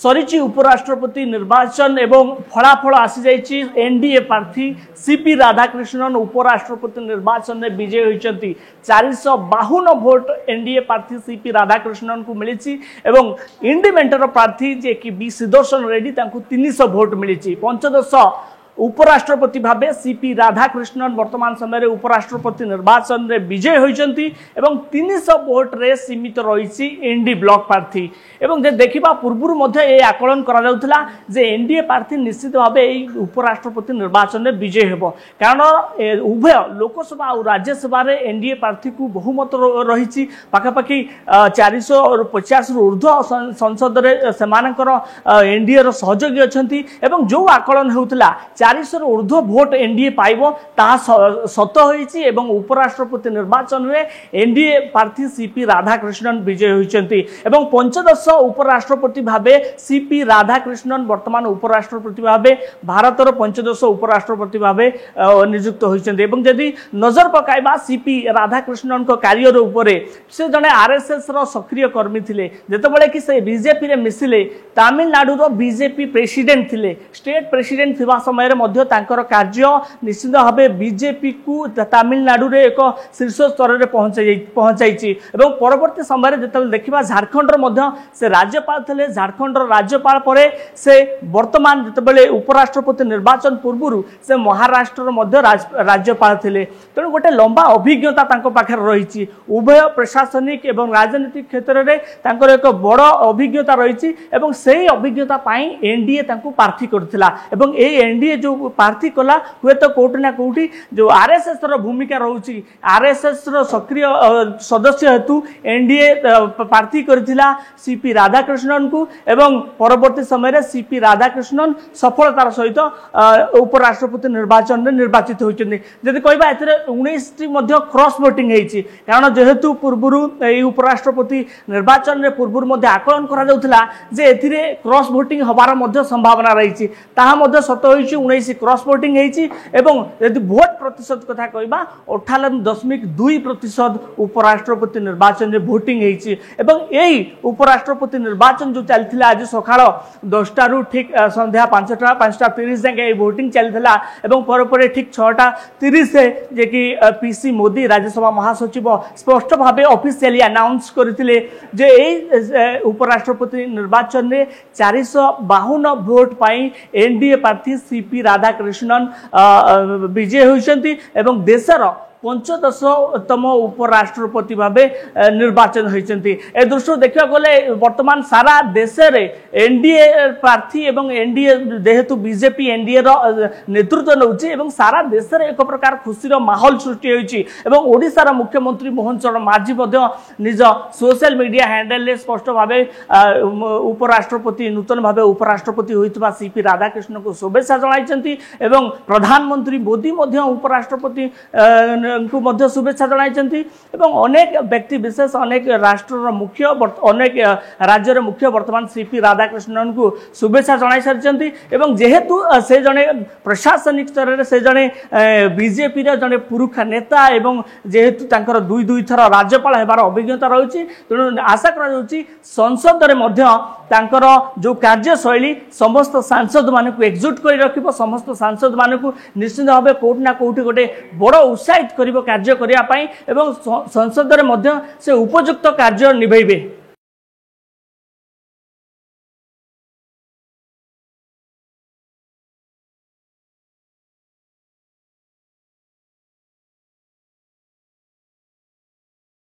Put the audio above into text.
सरी उपराष्ट्रपति निर्वाचन एवं फलाफल आसी जाइए एनडीए प्रार्थी सीपी राधाकृष्णन उपराष्ट्रपति निर्वाचन में विजय होती 452 भोट एनडीए प्रार्थी सीपी राधाकृष्णन को मिली एवं इंडिपेंडेंट प्रार्थी जे कि बी सुदर्शन रेड्डी 300 भोट मिली। पंचदश उपराष्ट्रपति भावे सीपी राधाकृष्णन वर्तमान समय उपराष्ट्रपति निर्वाचन में विजय होती एवं 300 भोट रे सीमित रही एनडी ब्लॉक प्रार्थी एवं जे देखा पूर्व ये आकलन करा जे एनडीए प्रार्थी निश्चित भाव उपराष्ट्रपति निर्वाचन में विजय होब कारण उभय लोकसभा और राज्यसभा एनडीए प्रार्थी को बहुमत रही पाखापाखि 450 ऊर्ध्व संसद में एनडीए सहयोगी अच्छा जो आकलन होता 400 ऊर्ध्व भोट एनडीए पाइब सत होइछि एवं उपराष्ट्रपति निर्वाचन में एनडीए प्रार्थी सीपी राधाकृष्णन विजय होइछन्ति एवं पंचदश उपराष्ट्रपति भावे सीपी राधाकृष्णन वर्तमान उपराष्ट्रपति भावे भारतर पंचदश उपराष्ट्रपति भावे नियुक्त होइछन्ति एवं यदि नजर पकाइबा सीपी राधाकृष्णन को कार्यर उपरे से जने आरएसएस रो सक्रिय कर्मी थिले जेतेबेले कि से बीजेपी रे मिसिले तमिलनाडु रो बीजेपी प्रेसिडेंट थिले स्टेट प्रेसिडेंट थिबा समय मध्य तांकर कार्य निश्चित भाव बीजेपी को तमिलनाडु रे एक शीर्ष स्तर में पहुंचाई एवं परवर्ती समय जो देखा झारखंड से राज्यपाल थे झारखंड राज्यपाल पर से वर्तमान जितेबाला उपराष्ट्रपति निर्वाचन पूर्व से महाराष्ट्र राज्यपाल थे तेणु गोटे लंबा अभिज्ञता पाखे रही उभय प्रशासनिक एवं राजनीतिक क्षेत्र में एक बड़ अभिज्ञता रही से अभिज्ञता एनडीए प्रार्थी करथिला एवं एनडीए जो प्रार्थी कला हुए तो कोटि ना कोटि जो आरएसएस रो भूमिका रहुची आरएसएस रो सक्रिय सदस्य हेतु एनडीए प्रार्थी करथिला सीपी राधाकृष्णन को एवं परवर्ती समय रे सीपी राधाकृष्णन सफलतार सहित उपराष्ट्रपति निर्वाचन में निर्वाचित होइछन्ति। जदि कहबा एतरे 19 टी मध्ये क्रॉस वोटिंग हेछि कारण जेहेतु पूर्वरु ए उपराष्ट्रपति निर्वाचन रे पूर्वरु मध्ये आकलन करा जाउथला जे एथिरे क्रॉस वोटिंग हबार मध्ये संभावना रहिछि ताहा मध्ये सत होइछि 19 क्रॉस वोटिंग हेछि एवं यदि भोट प्रतिशत कथा कहबा 98.2% उपराष्ट्रपति निर्वाचन रे वोटिंग हेछि एवं एई उपराष्ट्रपति निर्वाचन जो चलथिला आज सकाळ 10टा रु ठीक संध्या 5:30 जाके वोटिंग चलथिला एवं पर ठीक 6:30 से जे कि पीसी मोदी राज्यसभा महासचिव स्पष्ट भावे ऑफिशियली अनाउंस करथिले जे एई उपराष्ट्रपति निर्वाचन रे 452 भोट पाई एनडीए प्रार्थी सीपी राधाकृष्णन विजय होइछन्ति एवं देशर पंचदशतम उपराष्ट्रपति भावे निर्वाचन होइछन्ति। ए दृष्टि देखा गले वर्तमान सारा देश रे एनडीए प्रार्थी एवं एनडीए जेहेतु बीजेपी एनडीए रो नेतृत्व नउछि एवं सारा देश रे एक प्रकार खुशी रो माहौल सृष्टि होइछि एवं ओडिसा रो मुख्यमंत्री मोहन चरण माझी मध्ये निज सोशल मीडिया हैंडल ले स्पष्ट भावे उपराष्ट्रपति नूतन भावे उपराष्ट्रपति होइतबा सीपी राधाकृष्णन को शुभेच्छा जणाइछन्ति एवं प्रधानमंत्री मोदी मध्ये उपराष्ट्रपति को मध्य शुभेच्छा जणाइछन्ति एवं अनेक व्यक्ति विशेष अनेक राष्ट्र मुख्य अनेक राज्यर मुख्य वर्तमान सीपी राधाकृष्णन को शुभेच्छा जणाइ सारिछन्ति एवं जेहेतु से जने प्रशासनिक स्तर रे से जने बीजेपी रे जने पुरुखा नेता एवं जेहेतु तांकर दुई थर राज्यपाल हेबार अभिज्ञता रहिछि तेणु आशा करा जाउछि संसद रे मध्य तांकर जो कार्यशैली समस्त सांसद मानक एकजुट कर रखिबो समस्त सांसद मानक निश्चित भाव कोट ना कोठी गोटे बड़ उत्साहित करिबो कार्य करिया पई एवं संसद रे मध्य से उपयुक्त कार्य निभैबे।